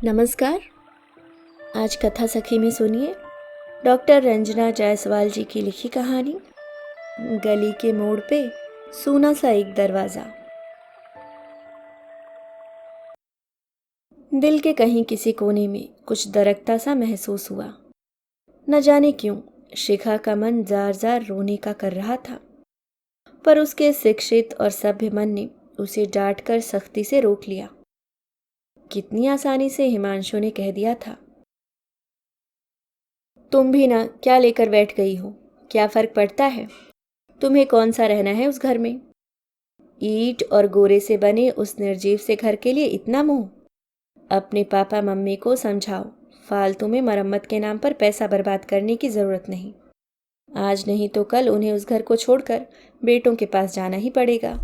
नमस्कार। आज कथा सखी में सुनिए डॉक्टर रंजना जायसवाल जी की लिखी कहानी गली के मोड़ पे सूना सा एक दरवाजा। दिल के कहीं किसी कोने में कुछ दरकता सा महसूस हुआ। न जाने क्यों शिखा का मन जार जार रोने का कर रहा था, पर उसके शिक्षित और सभ्य मन ने उसे डांट कर सख्ती से रोक लिया। कितनी आसानी से हिमांशु ने कह दिया था, तुम भी ना क्या लेकर बैठ गई हो, क्या फर्क पड़ता है, तुम्हें कौन सा रहना है उस घर में। ईंट और गोरे से बने उस निर्जीव से घर के लिए इतना मोह। अपने पापा मम्मी को समझाओ, फालतू में मरम्मत के नाम पर पैसा बर्बाद करने की जरूरत नहीं। आज नहीं तो कल उन्हें उस घर को छोड़कर बेटों के पास जाना ही पड़ेगा।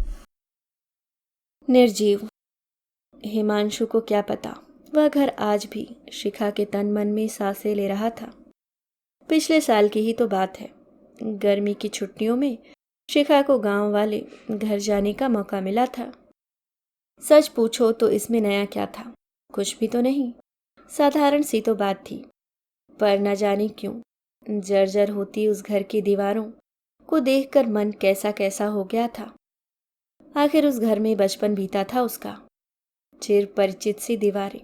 निर्जीव, हिमांशु को क्या पता, वह घर आज भी शिखा के तन मन में सांसें ले रहा था। पिछले साल की ही तो बात है। गर्मी की छुट्टियों में शिखा को गांव वाले घर जाने का मौका मिला था। सच पूछो तो इसमें नया क्या था, कुछ भी तो नहीं, साधारण सी तो बात थी। पर न जाने क्यों जर्जर होती उस घर की दीवारों को देखकर मन कैसा कैसा हो गया था। आखिर उस घर में बचपन बीता था उसका। चिर परिचित सी दीवारें,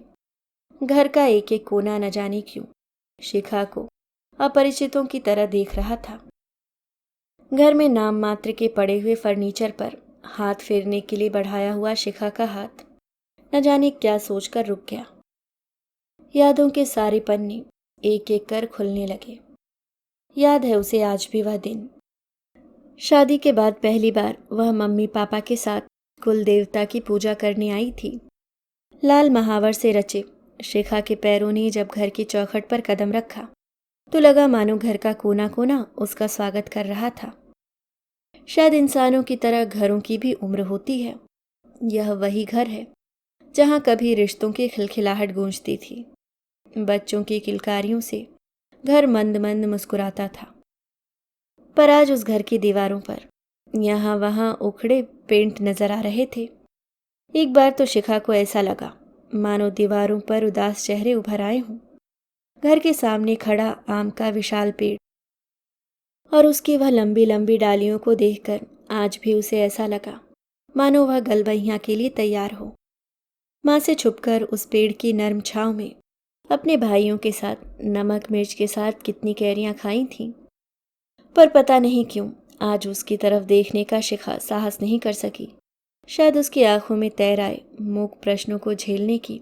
घर का एक एक कोना न जाने क्यों शिखा को अपरिचितों की तरह देख रहा था। घर में नाम मात्र के पड़े हुए फर्नीचर पर हाथ फेरने के लिए बढ़ाया हुआ शिखा का हाथ न जाने क्या सोचकर रुक गया। यादों के सारे पन्ने एक एक कर खुलने लगे। याद है उसे आज भी वह दिन। शादी के बाद पहली बार वह मम्मी पापा के साथ कुल देवता की पूजा करने आई थी। लाल महावर से रचे शिखा के पैरों ने जब घर की चौखट पर कदम रखा तो लगा मानो घर का कोना कोना उसका स्वागत कर रहा था। शायद इंसानों की तरह घरों की भी उम्र होती है। यह वही घर है जहां कभी रिश्तों की खिलखिलाहट गूंजती थी। बच्चों की किलकारियों से घर मंद मंद मुस्कुराता था। पर आज उस घर की दीवारों पर यहाँ वहाँ उखड़े पेंट नजर आ रहे थे। एक बार तो शिखा को ऐसा लगा मानो दीवारों पर उदास चेहरे उभर आए हों। घर के सामने खड़ा आम का विशाल पेड़ और उसकी वह लंबी लंबी डालियों को देखकर आज भी उसे ऐसा लगा मानो वह गलबैया के लिए तैयार हो। माँ से छुपकर उस पेड़ की नर्म छांव में अपने भाइयों के साथ नमक मिर्च के साथ कितनी कैरियां खाई थीं। पर पता नहीं क्यों आज उसकी तरफ देखने का शिखा साहस नहीं कर सकी। शायद उसकी आंखों में तैर आए मूक प्रश्नों को झेलने की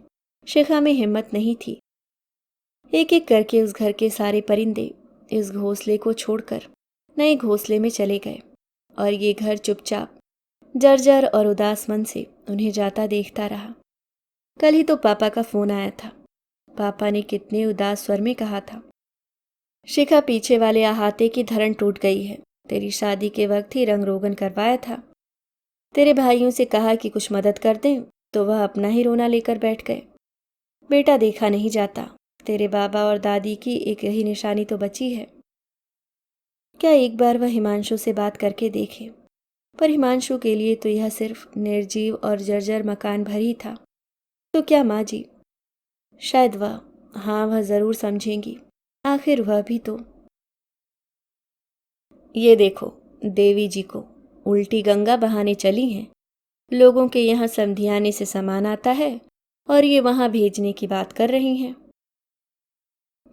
शिखा में हिम्मत नहीं थी। एक एक करके उस घर के सारे परिंदे इस घोंसले को छोड़कर नए घोंसले में चले गए और ये घर चुपचाप जर्जर और उदास मन से उन्हें जाता देखता रहा। कल ही तो पापा का फोन आया था। पापा ने कितने उदास स्वर में कहा था, शिखा पीछे वाले अहाते की धरण टूट गई है, तेरी शादी के वक्त ही रंग रोगन करवाया था। तेरे भाइयों से कहा कि कुछ मदद कर दें तो वह अपना ही रोना लेकर बैठ गए। बेटा देखा नहीं जाता, तेरे बाबा और दादी की एक यही निशानी तो बची है। क्या एक बार वह हिमांशु से बात करके देखे, पर हिमांशु के लिए तो यह सिर्फ निर्जीव और जर्जर मकान भर ही था। तो क्या माँ जी, शायद वह जरूर समझेंगी, आखिर वह भी तो। ये देखो, देवी जी को उल्टी गंगा बहाने चली हैं। लोगों के यहाँ समधियाने से सामान आता है और ये वहां भेजने की बात कर रही हैं।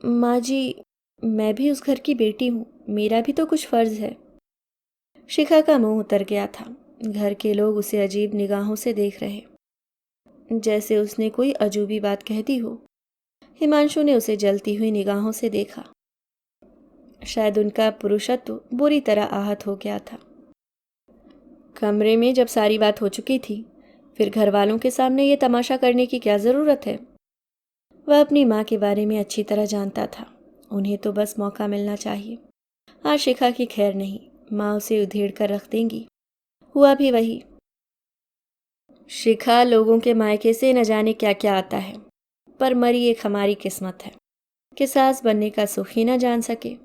माँ जी, मैं भी उस घर की बेटी हूँ, मेरा भी तो कुछ फर्ज है। शिखा का मुंह उतर गया था। घर के लोग उसे अजीब निगाहों से देख रहे, जैसे उसने कोई अजूबी बात कह दी हो। हिमांशु ने उसे जलती हुई निगाहों से देखा। शायद उनका पुरुषत्व बुरी तरह आहत हो गया था। कमरे में जब सारी बात हो चुकी थी, फिर घर वालों के सामने ये तमाशा करने की क्या जरूरत है। वह अपनी माँ के बारे में अच्छी तरह जानता था, उन्हें तो बस मौका मिलना चाहिए। आज शिखा की खैर नहीं, माँ उसे उधेड़ कर रख देंगी। हुआ भी वही। शिखा लोगों के मायके से न जाने क्या क्या आता है, पर मरी एक हमारी किस्मत है कि सास बनने का सुख ही न जान सके।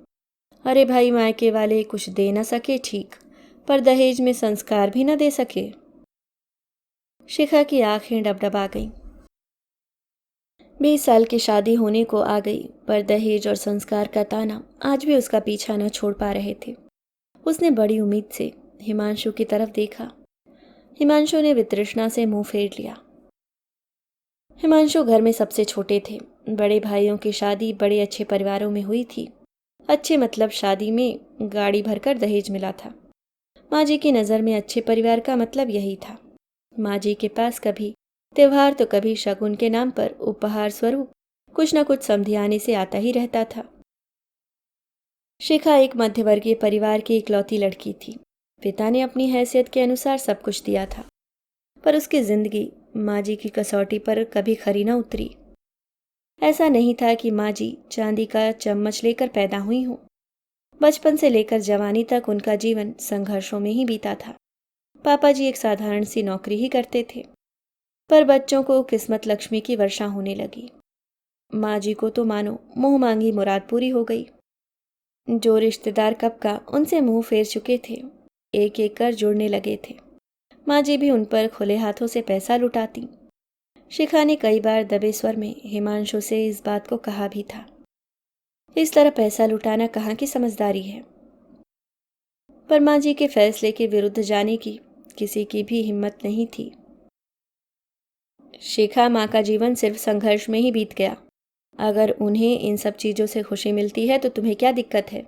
अरे भाई, मायके वाले कुछ दे न सके ठीक, पर दहेज में संस्कार भी न दे सके। शिखा की आंखें डबडबा गईं। 20 साल की शादी होने को आ गई, पर दहेज और संस्कार का ताना आज भी उसका पीछा न छोड़ पा रहे थे। उसने बड़ी उम्मीद से हिमांशु की तरफ देखा। हिमांशु ने वितृष्णा से मुंह फेर लिया। हिमांशु घर में सबसे छोटे थे। बड़े भाइयों की शादी बड़े अच्छे परिवारों में हुई थी। अच्छे मतलब शादी में गाड़ी भरकर दहेज मिला था। माँ जी की नज़र में अच्छे परिवार का मतलब यही था। माँ जी के पास कभी त्योहार तो कभी शगुन के नाम पर उपहार स्वरूप कुछ न कुछ समधियाने से आता ही रहता था। शिखा एक मध्यवर्गीय परिवार की इकलौती लड़की थी। पिता ने अपनी हैसियत के अनुसार सब कुछ दिया था, पर उसकी जिंदगी माँ जी की कसौटी पर कभी खरी न उतरी। ऐसा नहीं था कि माँ जी चांदी का चम्मच लेकर पैदा हुई हों। बचपन से लेकर जवानी तक उनका जीवन संघर्षों में ही बीता था। पापा जी एक साधारण सी नौकरी ही करते थे, पर बच्चों को किस्मत लक्ष्मी की वर्षा होने लगी। माँ जी को तो मानो मुंह मांगी मुराद पूरी हो गई। जो रिश्तेदार कब का उनसे मुंह फेर चुके थे, एक एक कर जुड़ने लगे थे। माँ जी भी उन पर खुले हाथों से पैसा लुटाती। शिखा ने कई बार दबे स्वर में हिमांशु से इस बात को कहा भी था। इस तरह पैसा लुटाना कहाँ की समझदारी है। पर माँ जी के फैसले के विरुद्ध जाने की किसी की भी हिम्मत नहीं थी। शिखा माँ का जीवन सिर्फ संघर्ष में ही बीत गया। अगर उन्हें इन सब चीज़ों से खुशी मिलती है तो तुम्हें क्या दिक्कत है?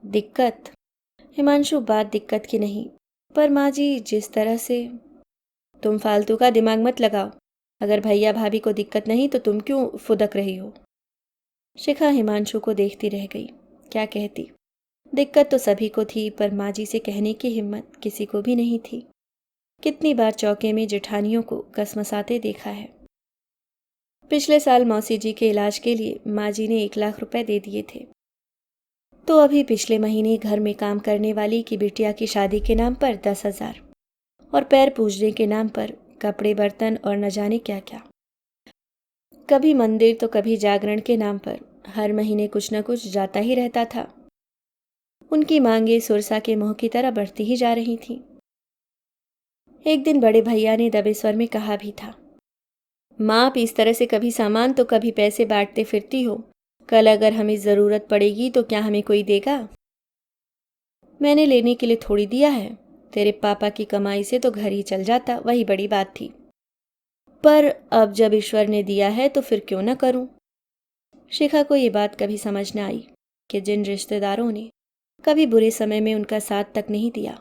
दिक्कत? हिमांशु, बात दिक्कत की नहीं, पर माँ जी जिस तरह से। तुम फालतू का दिमाग मत लगाओ। अगर भैया भाभी को दिक्कत नहीं तो तुम क्यों फुदक रही हो? शिखा हिमांशु को देखती रह गई। क्या कहती? दिक्कत तो सभी को थी, पर माँ जी से कहने की हिम्मत किसी को भी नहीं थी। कितनी बार चौके में जेठानियों को कसमसाते देखा है। पिछले साल मौसी जी के इलाज के लिए माँ जी ने 1 लाख रुपए दे दिए थे, तो अभी पिछले महीने घर में काम करने वाली की बिटिया की शादी के नाम पर 10,000 और पैर पूजने के नाम पर कपड़े बर्तन और न जाने क्या क्या। कभी मंदिर तो कभी जागरण के नाम पर हर महीने कुछ न कुछ जाता ही रहता था। उनकी मांगे सुरसा के मोह की तरह बढ़ती ही जा रही थीं। एक दिन बड़े भैया ने दबे स्वर में कहा भी था, माँ आप इस तरह से कभी सामान तो कभी पैसे बांटते फिरती हो। कल अगर हमें ज़रूरत पड़ेगी तो क्या हमें कोई देगा? मैंने लेने के लिए थोड़ी दिया है। तेरे पापा की कमाई से तो घर ही चल जाता, वही बड़ी बात थी। पर अब जब ईश्वर ने दिया है तो फिर क्यों न करूं? शिखा को ये बात कभी समझ न आई कि जिन रिश्तेदारों ने कभी बुरे समय में उनका साथ तक नहीं दिया,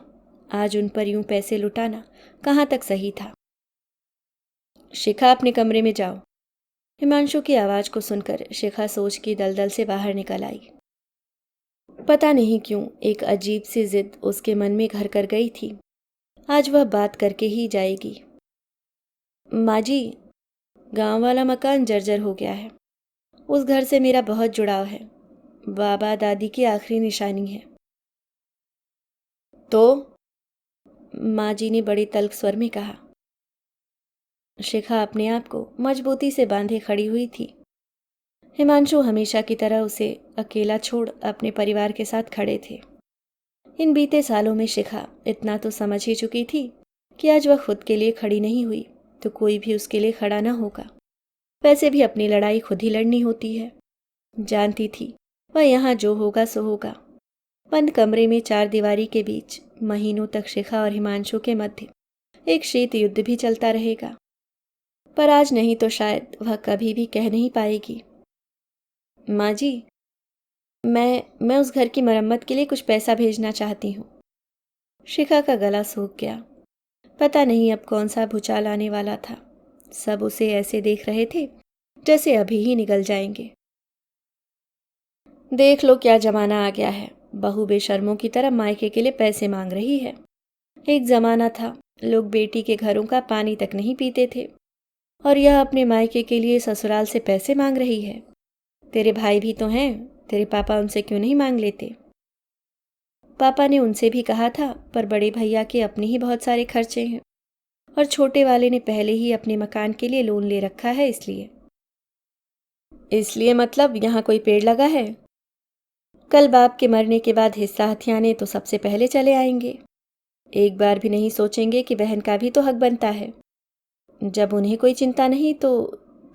आज उन पर यूं पैसे लुटाना कहाँ तक सही था। शिखा, अपने कमरे में जाओ। हिमांशु की आवाज़ को सुनकर शिखा सोच की दलदल से बाहर निकल आई। पता नहीं क्यों एक अजीब सी जिद उसके मन में घर कर गई थी। आज वह बात करके ही जाएगी। माँ जी, गांव वाला मकान जर्जर हो गया है। उस घर से मेरा बहुत जुड़ाव है। बाबा दादी की आखिरी निशानी है। तो? माँ जी ने बड़े तल्ख स्वर में कहा। शिखा अपने आप को मजबूती से बांधे खड़ी हुई थी। हिमांशु हमेशा की तरह उसे अकेला छोड़ अपने परिवार के साथ खड़े थे। इन बीते सालों में शिखा इतना तो समझ ही चुकी थी कि आज वह खुद के लिए खड़ी नहीं हुई तो कोई भी उसके लिए खड़ा ना होगा। वैसे भी अपनी लड़ाई खुद ही लड़नी होती है। जानती थी वह यहाँ जो होगा सो होगा। बंद कमरे में 4 दीवारी के बीच महीनों तक शिखा और हिमांशु के मध्य एक शीत युद्ध भी चलता रहेगा। पर आज नहीं तो शायद वह कभी भी कह नहीं पाएगी, माँ जी, मैं उस घर की मरम्मत के लिए कुछ पैसा भेजना चाहती हूँ। शिखा का गला सूख गया। पता नहीं अब कौन सा भूचाल आने वाला था। सब उसे ऐसे देख रहे थे जैसे अभी ही निकल जाएंगे। देख लो क्या जमाना आ गया है। बहू बेशर्मों की तरह मायके के लिए पैसे मांग रही है। एक जमाना था लोग बेटी के घरों का पानी तक नहीं पीते थे, और यह अपने मायके के लिए ससुराल से पैसे मांग रही है। तेरे भाई भी तो हैं, तेरे पापा उनसे क्यों नहीं मांग लेते? पापा ने उनसे भी कहा था, पर बड़े भैया के अपने ही बहुत सारे खर्चे हैं और छोटे वाले ने पहले ही अपने मकान के लिए लोन ले रखा है। इसलिए मतलब यहाँ कोई पेड़ लगा है? कल बाप के मरने के बाद हिस्सा हथियाने तो सबसे पहले चले आएंगे। एक बार भी नहीं सोचेंगे कि बहन का भी तो हक बनता है। जब उन्हें कोई चिंता नहीं तो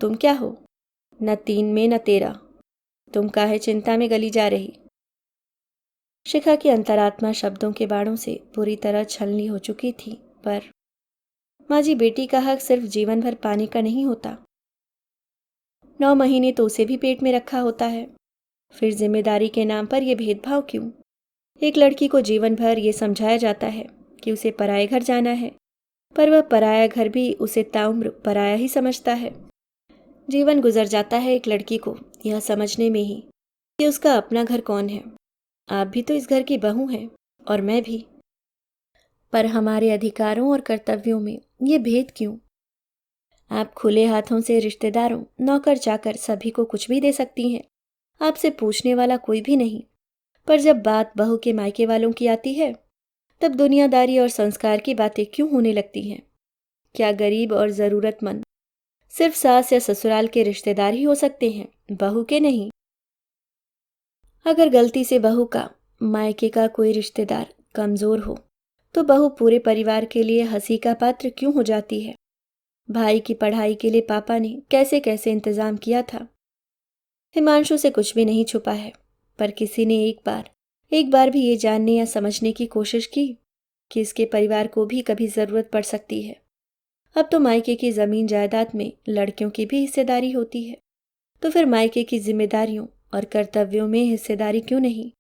तुम क्या हो? न 3 में न 13। तुम काहे चिंता में गली जा रही? शिखा की अंतरात्मा शब्दों के बाड़ों से पूरी तरह छलनी हो चुकी थी। पर माँ जी, बेटी का हक सिर्फ जीवन भर पाने का नहीं होता। 9 महीने तो उसे भी पेट में रखा होता है। फिर जिम्मेदारी के नाम पर यह भेदभाव क्यों? एक लड़की को जीवन भर ये समझाया जाता है कि उसे पराये घर जाना है, पर वह पराया घर भी उसे ताउम्र पराया ही समझता है। जीवन गुजर जाता है एक लड़की को यह समझने में ही कि उसका अपना घर कौन है। आप भी तो इस घर की बहू हैं, और मैं भी। पर हमारे अधिकारों और कर्तव्यों में ये भेद क्यों? आप खुले हाथों से रिश्तेदारों, नौकर चाकर सभी को कुछ भी दे सकती हैं, आपसे पूछने वाला कोई भी नहीं। पर जब बात बहू के मायके वालों की आती है, तब दुनियादारी और संस्कार की बातें क्यों होने लगती हैं? क्या गरीब और ज़रूरतमंद सिर्फ सास या ससुराल के रिश्तेदार ही हो सकते हैं, बहू के नहीं? अगर गलती से बहू का मायके का कोई रिश्तेदार कमजोर हो, तो बहू पूरे परिवार के लिए हंसी का पात्र क्यों हो जाती है? भाई की पढ़ाई के लिए पापा ने कैसे कैसे इंतजाम किया था। हिमांशु से कुछ भी नहीं छुपा है, पर किसी ने एक बार भी ये जानने या समझने की कोशिश की कि इसके परिवार को भी कभी जरूरत पड़ सकती है। अब तो मायके की जमीन जायदाद में लड़कियों की भी हिस्सेदारी होती है, तो फिर मायके की जिम्मेदारियों और कर्तव्यों में हिस्सेदारी क्यों नहीं?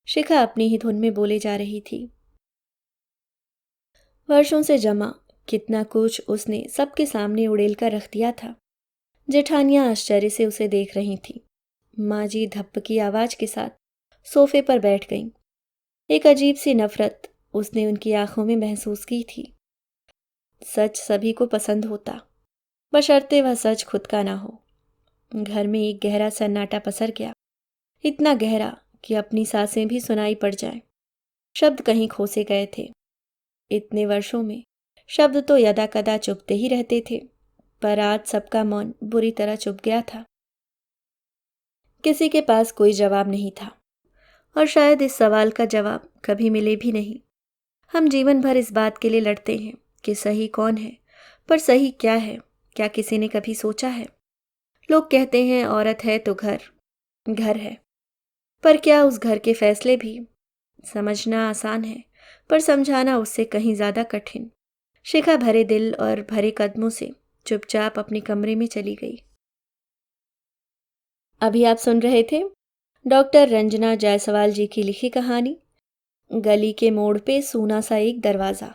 शिखा अपनी ही धुन में बोले जा रही थी। वर्षों से जमा कितना कुछ उसने सबके सामने उड़ेल कर रख दिया था। जेठानियां आश्चर्य से उसे देख रही थी। माँ जी धप्प की आवाज के साथ सोफे पर बैठ गईं। एक अजीब सी नफरत उसने उनकी आंखों में महसूस की थी। सच सभी को पसंद होता, बशर्ते वह सच खुद का ना हो। घर में एक गहरा सन्नाटा पसर गया, इतना गहरा कि अपनी सांसें भी सुनाई पड़ जाएं। शब्द कहीं खो से गए थे। इतने वर्षों में शब्द तो यदा कदा चुभते ही रहते थे, पर आज सबका मौन बुरी तरह चुभ गया था। किसी के पास कोई जवाब नहीं था, और शायद इस सवाल का जवाब कभी मिले भी नहीं। हम जीवन भर इस बात के लिए लड़ते हैं कि सही कौन है, पर सही क्या है, क्या किसी ने कभी सोचा है? लोग कहते हैं औरत है तो घर घर है, पर क्या उस घर के फैसले भी? समझना आसान है, पर समझाना उससे कहीं ज्यादा कठिन। शिखा भरे दिल और भरे कदमों से चुपचाप अपने कमरे में चली गई। अभी आप सुन रहे थे डॉक्टर रंजना जायसवाल जी की लिखी कहानी गली के मोड़ पे सूना सा एक दरवाजा।